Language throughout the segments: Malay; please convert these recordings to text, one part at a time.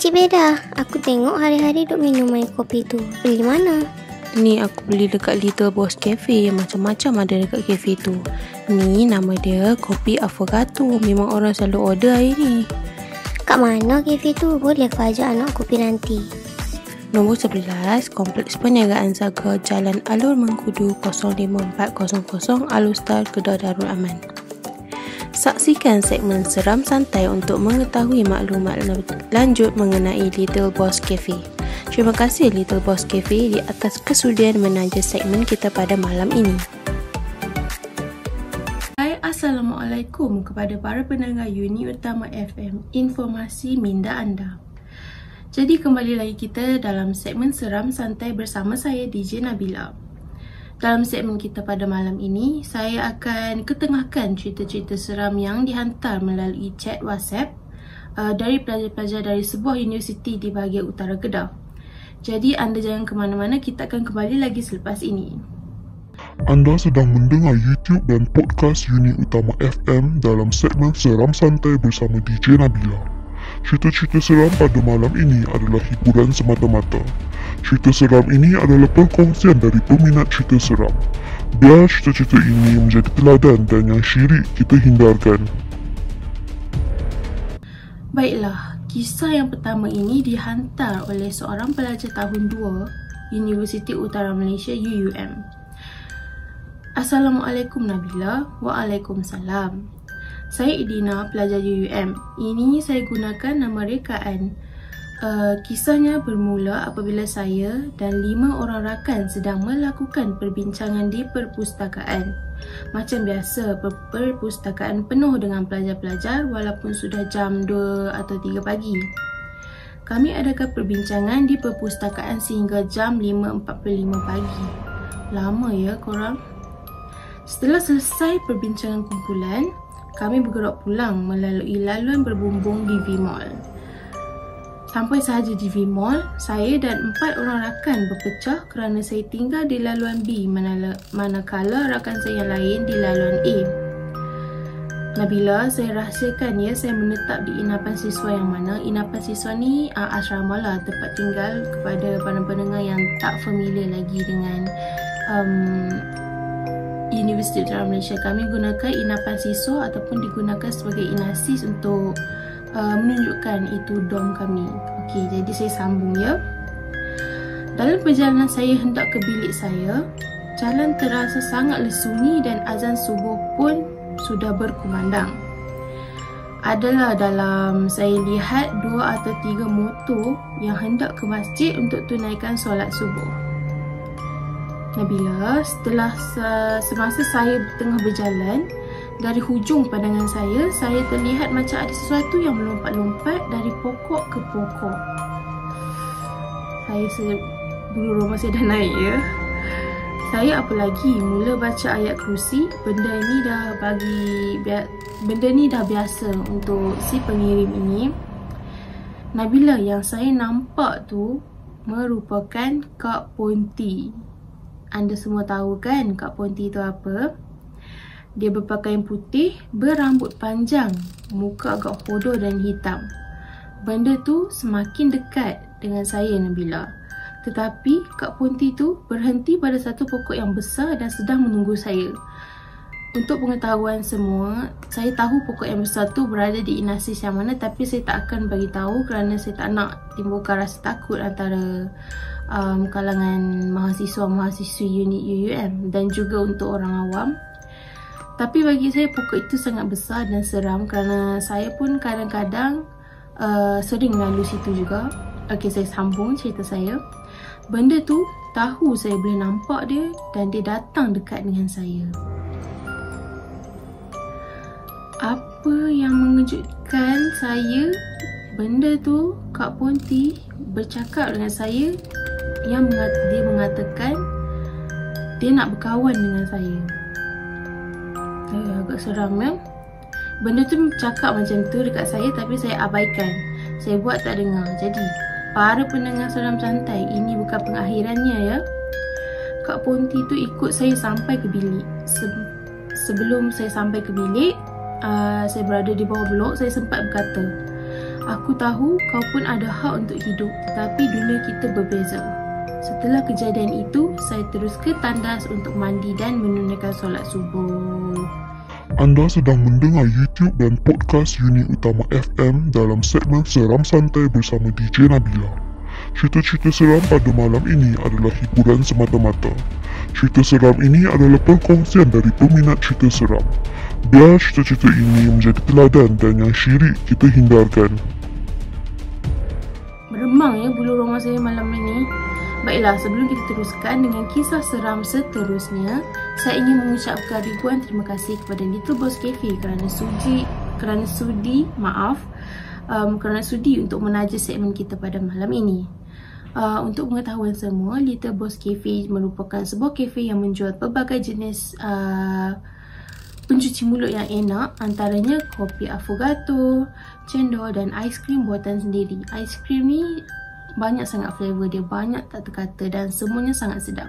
Cik Beda, aku tengok hari-hari duk minum air kopi tu. Beli mana? Ni aku beli dekat Little Boss Cafe. Macam-macam ada dekat cafe tu. Ni nama dia Kopi Affogato. Memang orang selalu order air ni. Kat mana kafe tu? Boleh aku ajak anak kopi nanti? Nombor 11, Kompleks Perniagaan Zaga, Jalan Alur Mengkudu 05400, Alustar, Kedah Darul Aman. Saksikan segmen Seram Santai untuk mengetahui maklumat lanjut mengenai Little Boss Cafe. Terima kasih Little Boss Cafe di atas kesudian menaja segmen kita pada malam ini. Hai, Assalamualaikum kepada para pendengar unit utama FM, informasi minda anda. Jadi kembali lagi kita dalam segmen Seram Santai bersama saya DJ Nabila. Dalam segmen kita pada malam ini, saya akan ketengahkan cerita-cerita seram yang dihantar melalui chat WhatsApp dari pelajar-pelajar dari sebuah universiti di bahagian utara Kedah. Jadi anda jangan ke mana-mana, kita akan kembali lagi selepas ini. Anda sedang mendengar YouTube dan podcast unit utama FM dalam segmen Seram Santai bersama DJ Nabila. Cerita-cerita seram pada malam ini adalah hiburan semata-mata. Cerita seram ini adalah perkongsian dari peminat cerita seram. Biar cerita-cerita ini menjadi teladan dan yang syirik kita hindarkan. Baiklah, kisah yang pertama ini dihantar oleh seorang pelajar tahun 2 Universiti Utara Malaysia UUM. Assalamualaikum Nabila. Waalaikumsalam. Saya Idina, pelajar UUM. Ini saya gunakan nama rekaan. Kisahnya bermula apabila saya dan 5 orang rakan sedang melakukan perbincangan di perpustakaan. Macam biasa, perpustakaan penuh dengan pelajar-pelajar walaupun sudah jam 2 atau 3 pagi. Kami adakan perbincangan di perpustakaan sehingga jam 5.45 pagi. Lama ya korang? Setelah selesai perbincangan kumpulan, kami bergerak pulang melalui laluan berbumbung di V-Mall. Sampai sahaja di V-Mall, saya dan 4 orang rakan berpecah kerana saya tinggal di laluan B manakala rakan saya yang lain di laluan A. Nabila, saya rahsiakan ya, saya menetap di inapan siswa yang mana. Inapan siswa ni asrama lah, tempat tinggal kepada para pendengar yang tak familiar lagi dengan Universiti Utara Malaysia. Kami gunakan inapan siswa ataupun digunakan sebagai inasis untuk menunjukkan itu dom kami. Okey, jadi saya sambung ya. Dalam perjalanan saya hendak ke bilik saya, jalan terasa sangatlah sunyi dan azan subuh pun sudah berkumandang. Adalah dalam saya lihat 2 atau 3 motor yang hendak ke masjid untuk tunaikan solat subuh. Nabila, setelah semasa saya tengah berjalan, dari hujung pandangan saya terlihat macam ada sesuatu yang melompat-lompat dari pokok ke pokok. Bulu roma saya dah naik ya. Saya apa lagi, mula baca ayat kursi. Benda ni dah biasa untuk si pengirim ini. Nabila, yang saya nampak tu merupakan Kak Ponti. Anda semua tahu kan Kak Ponti itu apa? Dia berpakaian putih, berambut panjang, muka agak hodoh dan hitam. Benda tu semakin dekat dengan saya Nabila. Tetapi Kak Ponti tu berhenti pada satu pokok yang besar dan sedang menunggu saya. Untuk pengetahuan semua, saya tahu pokok yang besar tu berada di inasis yang mana, tapi saya tak akan bagi tahu kerana saya tak nak timbulkan rasa takut antara kalangan mahasiswa-mahasiswi unit UUM dan juga untuk orang awam. Tapi bagi saya pokok itu sangat besar dan seram kerana saya pun kadang-kadang sering lalu situ juga. Okey, saya sambung cerita saya. Benda tu tahu saya boleh nampak dia dan dia datang dekat dengan saya. Apa yang mengejutkan saya, benda tu Kak Ponti bercakap dengan saya yang dia mengatakan dia nak berkawan dengan saya. Agak seram ya. Benda tu cakap macam tu dekat saya tapi saya abaikan. Saya buat tak dengar. Jadi para pendengar Seram Santai, ini bukan pengakhirannya ya. Kak Ponti tu ikut saya sampai ke bilik. Sebelum saya sampai ke bilik, saya berada di bawah blok. Saya sempat berkata, Aku tahu kau pun ada hak untuk hidup, tetapi dunia kita berbeza. Setelah kejadian itu, saya terus ke tandas untuk mandi dan menunaikan solat subuh. Anda sedang mendengar YouTube dan podcast unit utama FM dalam segmen Seram Santai bersama DJ Nabila. Cerita-cerita seram pada malam ini adalah hiburan semata-mata. Cerita seram ini adalah perkongsian dari peminat cerita seram. Biar cerita-cerita ini menjadi teladan dan yang syirik kita hindarkan. Meremang ya bulu roma saya malam ini. Baiklah, sebelum kita teruskan dengan kisah seram seterusnya, saya ingin mengucapkan ribuan terima kasih kepada Little Boss Cafe kerana sudi untuk menaja segmen kita pada malam ini. Untuk pengetahuan semua, Little Boss Cafe merupakan sebuah kafe yang menjual pelbagai jenis pencuci mulut yang enak, antaranya kopi affogato, cendol dan aiskrim buatan sendiri. Aiskrim ni banyak sangat flavor dia, banyak tak terkata dan semuanya sangat sedap.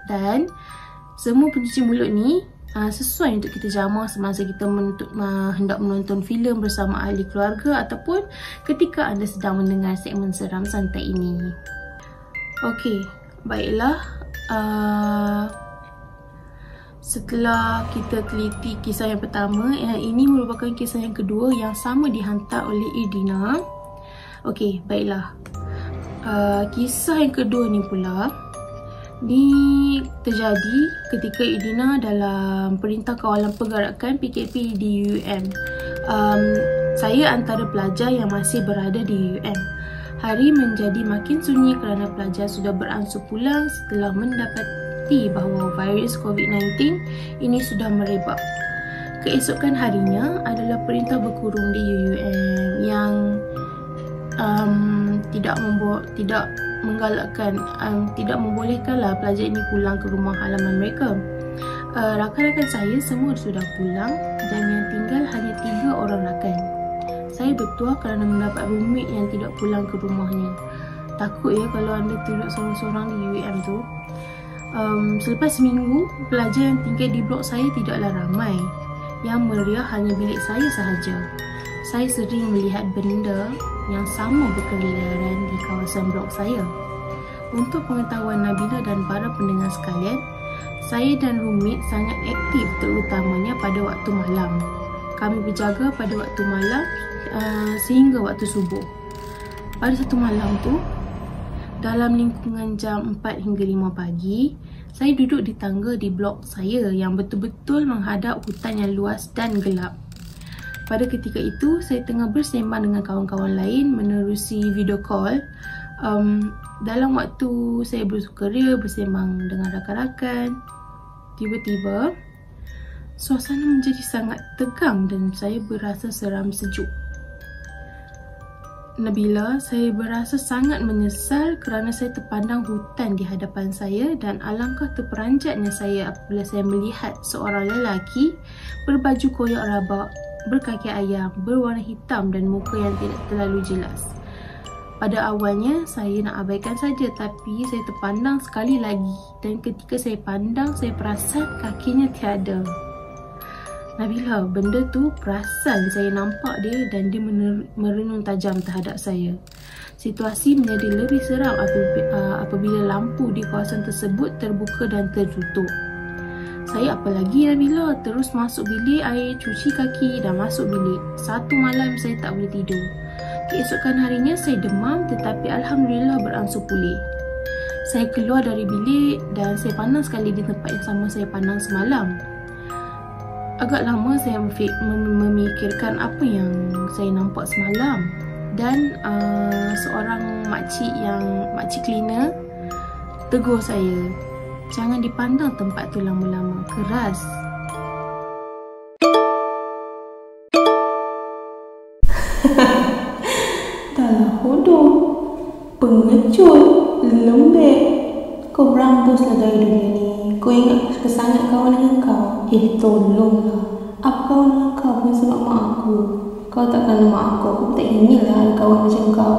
Dan semua pencuci mulut ni sesuai untuk kita jamah semasa kita hendak menonton filem bersama ahli keluarga ataupun ketika anda sedang mendengar segmen Seram Santai ini. Okey, baiklah. Setelah kita teliti kisah yang pertama, ini merupakan kisah yang kedua yang sama dihantar oleh Idina. Okey, baiklah. Kisah yang kedua ni pula terjadi ketika Idina dalam Perintah Kawalan Pergerakan PKP di UM. Saya antara pelajar yang masih berada di UM. Hari menjadi makin sunyi kerana pelajar sudah beransur pulang setelah mendapati bahawa virus COVID-19 ini sudah merebak. Keesokan harinya adalah perintah berkurung di UM yang tidak membolehkanlah pelajar ini pulang ke rumah halaman mereka. Rakan-rakan saya semua sudah pulang dan yang tinggal hanya 3 orang rakan. Saya bertuah kerana mendapat roommate yang tidak pulang ke rumahnya. Takut ya kalau anda duduk sorang-sorang di UM tu. Selepas seminggu, pelajar yang tinggal di blok saya tidaklah ramai. Yang meriah hanya bilik saya sahaja. Saya sering melihat benda yang sama berkeliaran di kawasan blok saya. Untuk pengetahuan Nabila dan para pendengar sekalian, saya dan roommate sangat aktif terutamanya pada waktu malam. Kami berjaga pada waktu malam sehingga waktu subuh. Pada satu malam tu, dalam lingkungan jam 4 hingga 5 pagi, saya duduk di tangga di blok saya yang betul-betul menghadap hutan yang luas dan gelap. Pada ketika itu, saya tengah bersembang dengan kawan-kawan lain menerusi video call. Dalam waktu saya bersukaria bersembang dengan rakan-rakan, tiba-tiba suasana menjadi sangat tegang dan saya berasa seram sejuk. Nabila, saya berasa sangat menyesal kerana saya terpandang hutan di hadapan saya dan alangkah terperanjatnya saya apabila saya melihat seorang lelaki berbaju koyak rabak, berkaki ayam, berwarna hitam dan muka yang tidak terlalu jelas. Pada awalnya saya nak abaikan saja, tapi saya terpandang sekali lagi dan ketika saya pandang, saya perasan kakinya tiada. Nabila, benda tu perasan saya nampak dia dan dia merenung tajam terhadap saya. Situasi menjadi lebih seram apabila lampu di kawasan tersebut terbuka dan tertutup. Saya apa lagi Nabila, terus masuk bilik air, cuci kaki dan masuk bilik. Satu malam saya tak boleh tidur. Keesokan harinya saya demam tetapi Alhamdulillah beransur pulih. Saya keluar dari bilik dan saya pandang sekali di tempat yang sama saya pandang semalam. Agak lama saya memikirkan apa yang saya nampak semalam dan seorang makcik cleaner tegur saya, jangan dipandang tempat tu lama-lama, keras. Dalam hodoh, pengecut, lembek. Kau berambuslah dari dunia ni. Kau ingat kesangat kawan dengan kau? Tolonglah. Apa kawan dengan kau pun sebab mak aku. Kau takkan mak aku tak inginlah ada kawan macam kau.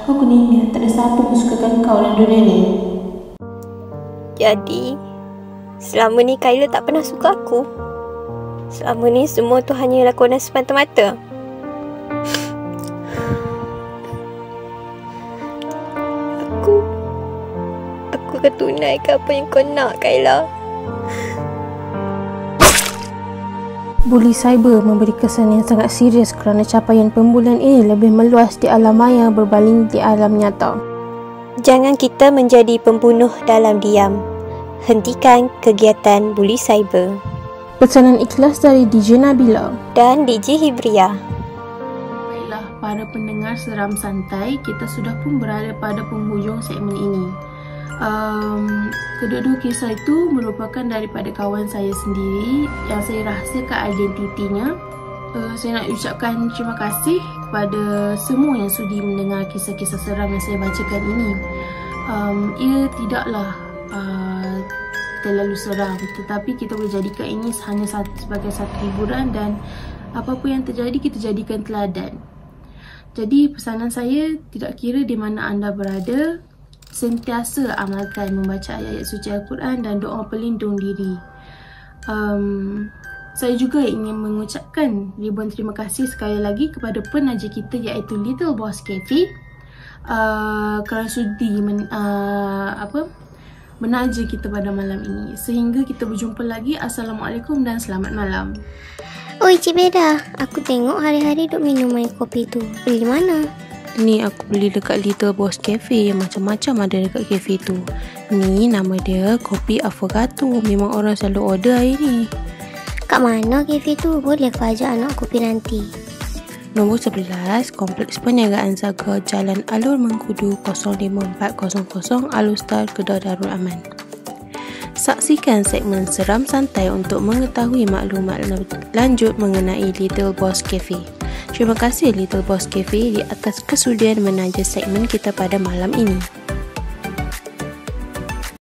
Kau kena ingat tak ada siapa pun sukakan kau dalam dunia ni. Jadi, selama ni Kayla tak pernah suka aku. Selama ni semua tu hanya lakonan semata-mata. aku. Aku akan tunaikan apa yang kau nak, Kayla. Buli cyber memberi kesan yang sangat serius kerana capaian pembulian ini lebih meluas di alam maya berbanding di alam nyata. Jangan kita menjadi pembunuh dalam diam. Hentikan kegiatan buli cyber. Pesanan ikhlas dari DJ Nabila Dan DJ Hibria. Baiklah para pendengar Seram Santai, kita sudah pun berada pada penghujung segmen ini. Kedua-dua kisah itu merupakan daripada kawan saya sendiri yang saya rahsiakan identitinya. Saya nak ucapkan terima kasih kepada semua yang sudi mendengar kisah-kisah seram yang saya bacakan ini. Ia tidaklah terlalu seram, tetapi kita boleh jadikan ini hanya sebagai satu hiburan, dan apa-apa yang terjadi kita jadikan teladan. Jadi pesanan saya, tidak kira di mana anda berada, sentiasa amalkan membaca ayat-ayat suci Al-Quran dan doa pelindung diri. Saya juga ingin mengucapkan ribuan terima kasih sekali lagi kepada penaja kita iaitu Little Boss Cafe kerana sudi menaja kita pada malam ini. Sehingga kita berjumpa lagi. Assalamualaikum dan selamat malam. Oi Cik Beda, aku tengok hari-hari duk minum air kopi tu. Beli mana? Ni aku beli dekat Little Boss Cafe. Macam-macam ada dekat cafe tu. Ni nama dia Kopi Affogato. Memang orang selalu order hari ni. Kat mana kafe tu? Boleh ke ajak anak kopi nanti? Nombor 11, Kompleks Perniagaan Zaga, Jalan Alur Mengkudu 05400, Alustar, Kedah Darul Aman. Saksikan segmen Seram Santai untuk mengetahui maklumat lanjut mengenai Little Boss Cafe. Terima kasih Little Boss Cafe di atas kesudian menaja segmen kita pada malam ini.